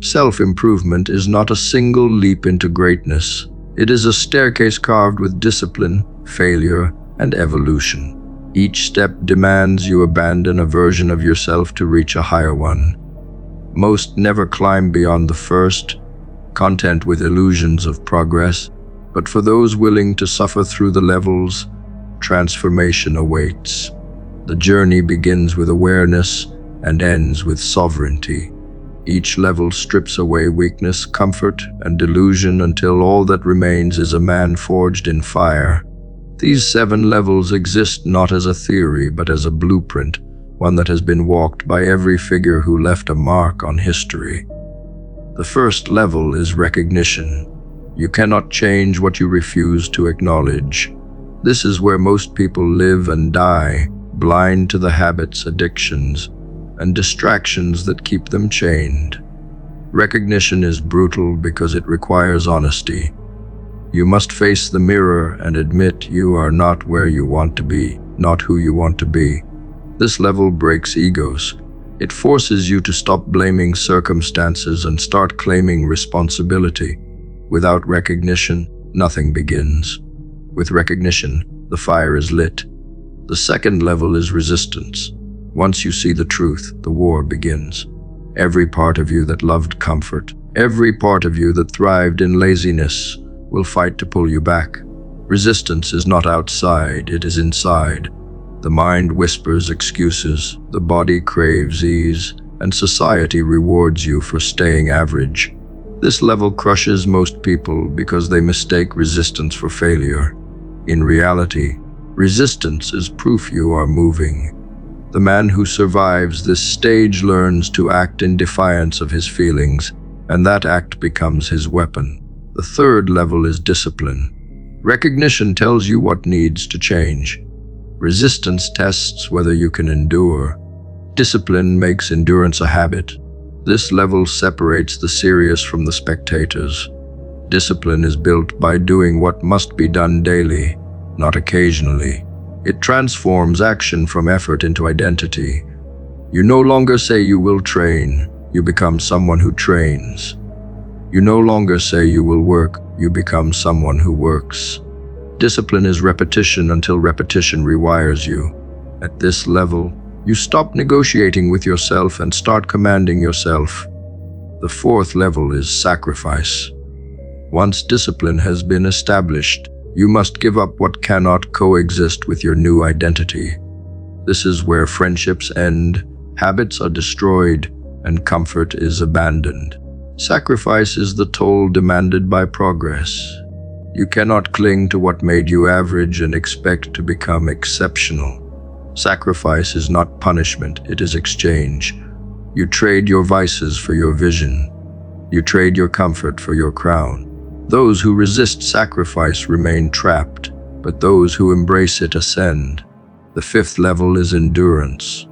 Self-improvement is not a single leap into greatness. It is a staircase carved with discipline, failure, and evolution. Each step demands you abandon a version of yourself to reach a higher one. Most never climb beyond the first, content with illusions of progress, but for those willing to suffer through the levels, transformation awaits. The journey begins with awareness and ends with sovereignty. Each level strips away weakness, comfort, and delusion until all that remains is a man forged in fire. These 7 levels exist not as a theory, but as a blueprint, one that has been walked by every figure who left a mark on history. The first level is recognition. You cannot change what you refuse to acknowledge. This is where most people live and die, blind to the habits, addictions, and distractions that keep them chained. Recognition is brutal because it requires honesty. You must face the mirror and admit you are not where you want to be, not who you want to be. This level breaks egos. It forces you to stop blaming circumstances and start claiming responsibility. Without recognition, nothing begins. With recognition, the fire is lit. The second level is resistance. Once you see the truth, the war begins. Every part of you that loved comfort, every part of you that thrived in laziness, will fight to pull you back. Resistance is not outside, it is inside. The mind whispers excuses, the body craves ease, and society rewards you for staying average. This level crushes most people because they mistake resistance for failure. In reality, resistance is proof you are moving. The man who survives this stage learns to act in defiance of his feelings, and that act becomes his weapon. The third level is discipline. Recognition tells you what needs to change. Resistance tests whether you can endure. Discipline makes endurance a habit. This level separates the serious from the spectators. Discipline is built by doing what must be done daily, not occasionally. It transforms action from effort into identity. You no longer say you will train, you become someone who trains. You no longer say you will work, you become someone who works. Discipline is repetition until repetition rewires you. At this level, you stop negotiating with yourself and start commanding yourself. The fourth level is sacrifice. Once discipline has been established, you must give up what cannot coexist with your new identity. This is where friendships end, habits are destroyed, and comfort is abandoned. Sacrifice is the toll demanded by progress. You cannot cling to what made you average and expect to become exceptional. Sacrifice is not punishment, it is exchange. You trade your vices for your vision. You trade your comfort for your crown. Those who resist sacrifice remain trapped, but those who embrace it ascend. The fifth level is endurance.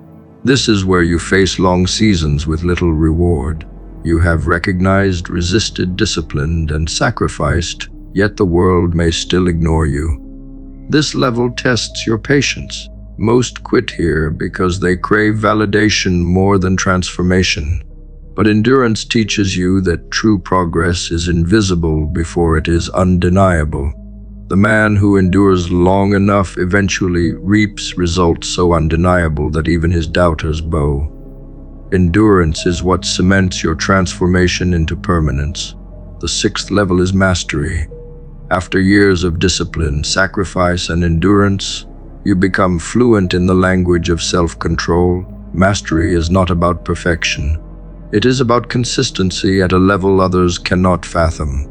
This is where you face long seasons with little reward. You have recognized, resisted, disciplined, and sacrificed, yet the world may still ignore you. This level tests your patience. Most quit here because they crave validation more than transformation. But endurance teaches you that true progress is invisible before it is undeniable. The man who endures long enough eventually reaps results so undeniable that even his doubters bow. Endurance is what cements your transformation into permanence. The sixth level is mastery. After years of discipline, sacrifice, and endurance, you become fluent in the language of self-control. Mastery is not about perfection. It is about consistency at a level others cannot fathom.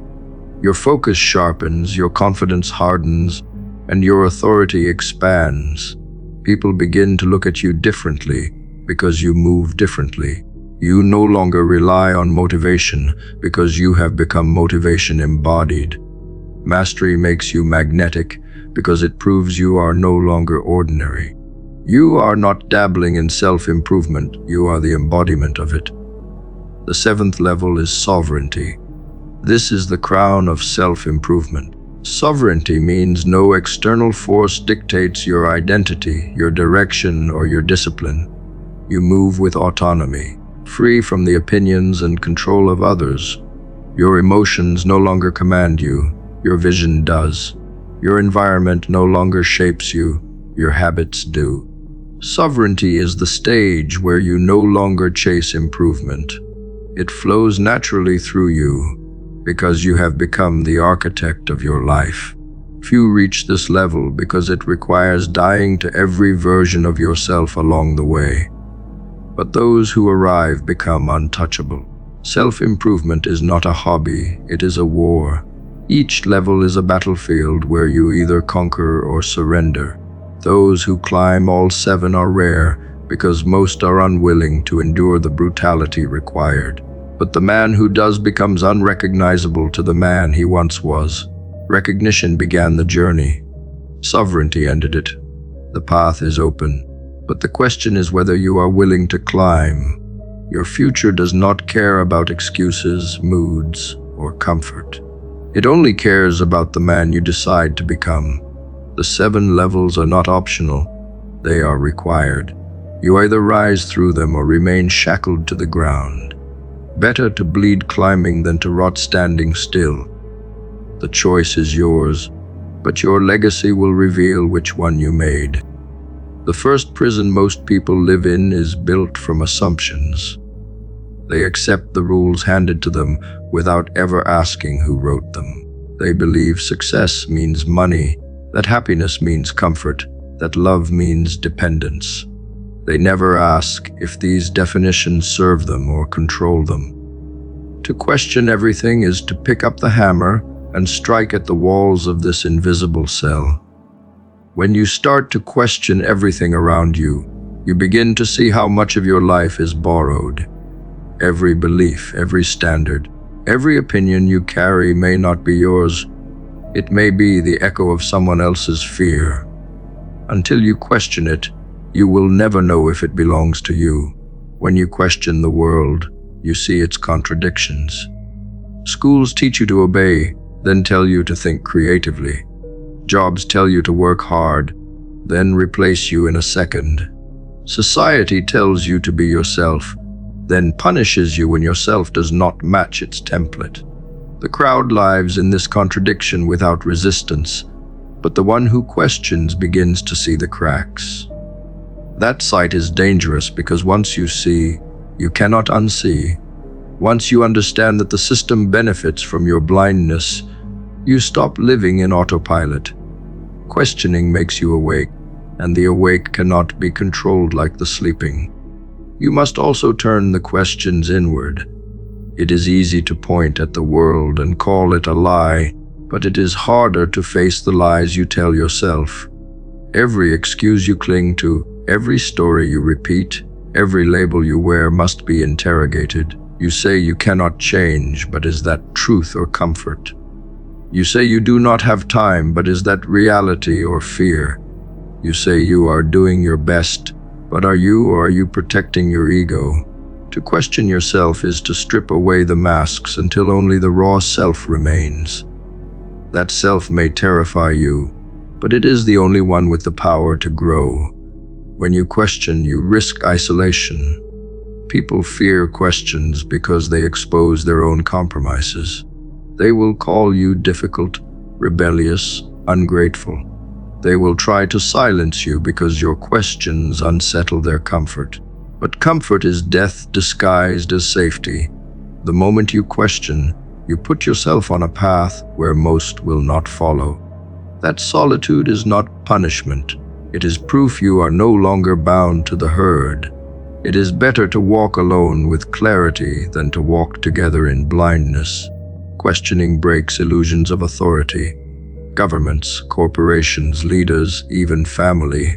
Your focus sharpens, your confidence hardens, and your authority expands. People begin to look at you differently because you move differently. You no longer rely on motivation because you have become motivation embodied. Mastery makes you magnetic because it proves you are no longer ordinary. You are not dabbling in self-improvement, you are the embodiment of it. The seventh level is sovereignty. This is the crown of self-improvement. Sovereignty means no external force dictates your identity, your direction, or your discipline. You move with autonomy. free from the opinions and control of others. Your emotions no longer command you, your vision does. Your environment no longer shapes you, your habits do. Sovereignty is the stage where you no longer chase improvement. It flows naturally through you because you have become the architect of your life. Few reach this level because it requires dying to every version of yourself along the way. But those who arrive become untouchable. Self-improvement is not a hobby, it is a war. Each level is a battlefield where you either conquer or surrender. Those who climb all 7 are rare because most are unwilling to endure the brutality required. But the man who does becomes unrecognizable to the man he once was. Recognition began the journey. Sovereignty ended it. The path is open, but the question is whether you are willing to climb. Your future does not care about excuses, moods, or comfort. It only cares about the man you decide to become. The 7 levels are not optional, they are required. You either rise through them or remain shackled to the ground. Better to bleed climbing than to rot standing still. The choice is yours, but your legacy will reveal which one you made. The first prison most people live in is built from assumptions. They accept the rules handed to them without ever asking who wrote them. They believe success means money, that happiness means comfort, that love means dependence. They never ask if these definitions serve them or control them. To question everything is to pick up the hammer and strike at the walls of this invisible cell. When you start to question everything around you, you begin to see how much of your life is borrowed. Every belief, every standard, every opinion you carry may not be yours. It may be the echo of someone else's fear. Until you question it, you will never know if it belongs to you. When you question the world, you see its contradictions. Schools teach you to obey, then tell you to think creatively. Jobs tell you to work hard, then replace you in a second. Society tells you to be yourself, then punishes you when yourself does not match its template. The crowd lives in this contradiction without resistance, but the one who questions begins to see the cracks. That sight is dangerous because once you see, you cannot unsee. Once you understand that the system benefits from your blindness, you stop living in autopilot. Questioning makes you awake, and the awake cannot be controlled like the sleeping. You must also turn the questions inward. It is easy to point at the world and call it a lie, but it is harder to face the lies you tell yourself. Every excuse you cling to, every story you repeat, every label you wear must be interrogated. You say you cannot change, but is that truth or comfort? You say you do not have time, but is that reality or fear? You say you are doing your best, but are you or are you protecting your ego? To question yourself is to strip away the masks until only the raw self remains. That self may terrify you, but it is the only one with the power to grow. When you question, you risk isolation. People fear questions because they expose their own compromises. They will call you difficult, rebellious, ungrateful. They will try to silence you because your questions unsettle their comfort. But comfort is death disguised as safety. The moment you question, you put yourself on a path where most will not follow. That solitude is not punishment. It is proof you are no longer bound to the herd. It is better to walk alone with clarity than to walk together in blindness. Questioning breaks illusions of authority. Governments, corporations, leaders, even family.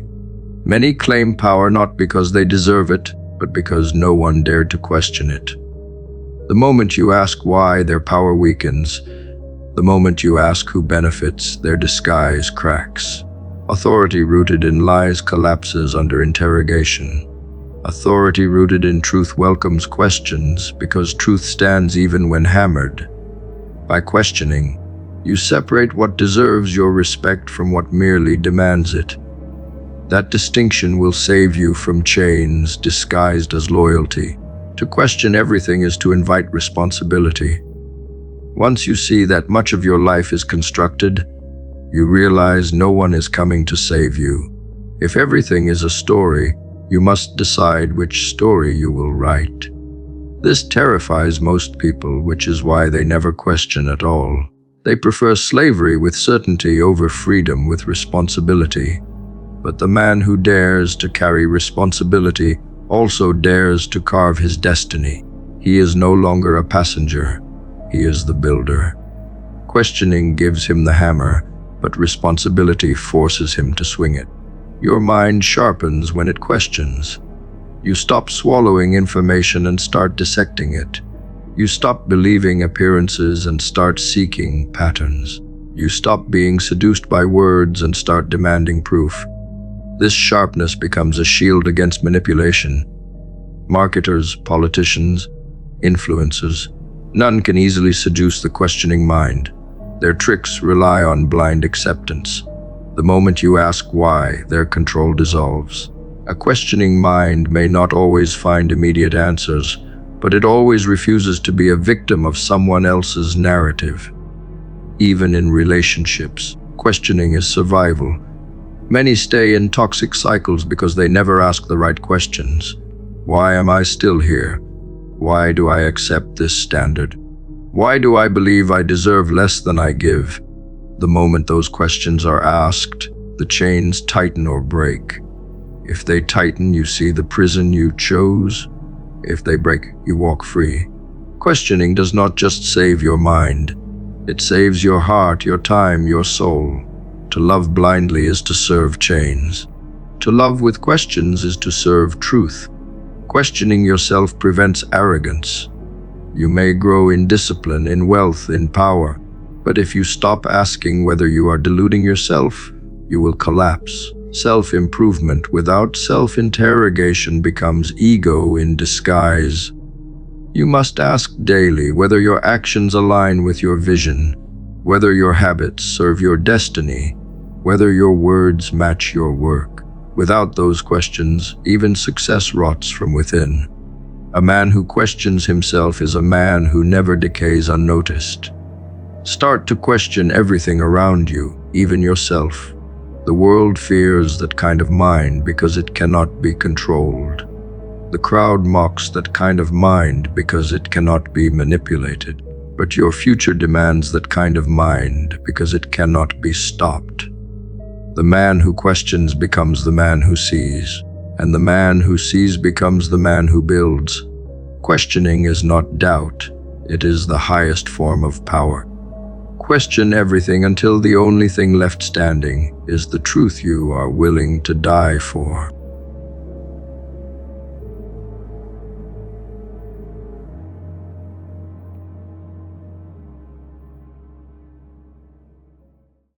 Many claim power not because they deserve it, but because no one dared to question it. The moment you ask why, their power weakens. The moment you ask who benefits, their disguise cracks. Authority rooted in lies collapses under interrogation. Authority rooted in truth welcomes questions because truth stands even when hammered. By questioning, you separate what deserves your respect from what merely demands it. That distinction will save you from chains disguised as loyalty. To question everything is to invite responsibility. Once you see that much of your life is constructed, you realize no one is coming to save you. If everything is a story, you must decide which story you will write. This terrifies most people, which is why they never question at all. They prefer slavery with certainty over freedom with responsibility. But the man who dares to carry responsibility also dares to carve his destiny. He is no longer a passenger. He is the builder. Questioning gives him the hammer, but responsibility forces him to swing it. Your mind sharpens when it questions. You stop swallowing information and start dissecting it. You stop believing appearances and start seeking patterns. You stop being seduced by words and start demanding proof. This sharpness becomes a shield against manipulation. Marketers, politicians, influencers, none can easily seduce the questioning mind. Their tricks rely on blind acceptance. The moment you ask why, their control dissolves. A questioning mind may not always find immediate answers, but it always refuses to be a victim of someone else's narrative. Even in relationships, questioning is survival. Many stay in toxic cycles because they never ask the right questions. Why am I still here? Why do I accept this standard? Why do I believe I deserve less than I give? The moment those questions are asked, the chains tighten or break. If they tighten, you see the prison you chose. If they break, you walk free. Questioning does not just save your mind. It saves your heart, your time, your soul. To love blindly is to serve chains. To love with questions is to serve truth. Questioning yourself prevents arrogance. You may grow in discipline, in wealth, in power, but if you stop asking whether you are deluding yourself, you will collapse. Self-improvement without self-interrogation becomes ego in disguise. You must ask daily whether your actions align with your vision, whether your habits serve your destiny, whether your words match your work. Without those questions, even success rots from within. A man who questions himself is a man who never decays unnoticed. Start to question everything around you, even yourself. The world fears that kind of mind because it cannot be controlled. The crowd mocks that kind of mind because it cannot be manipulated. But your future demands that kind of mind because it cannot be stopped. The man who questions becomes the man who sees, and the man who sees becomes the man who builds. Questioning is not doubt, it is the highest form of power. Question everything until the only thing left standing is the truth you are willing to die for.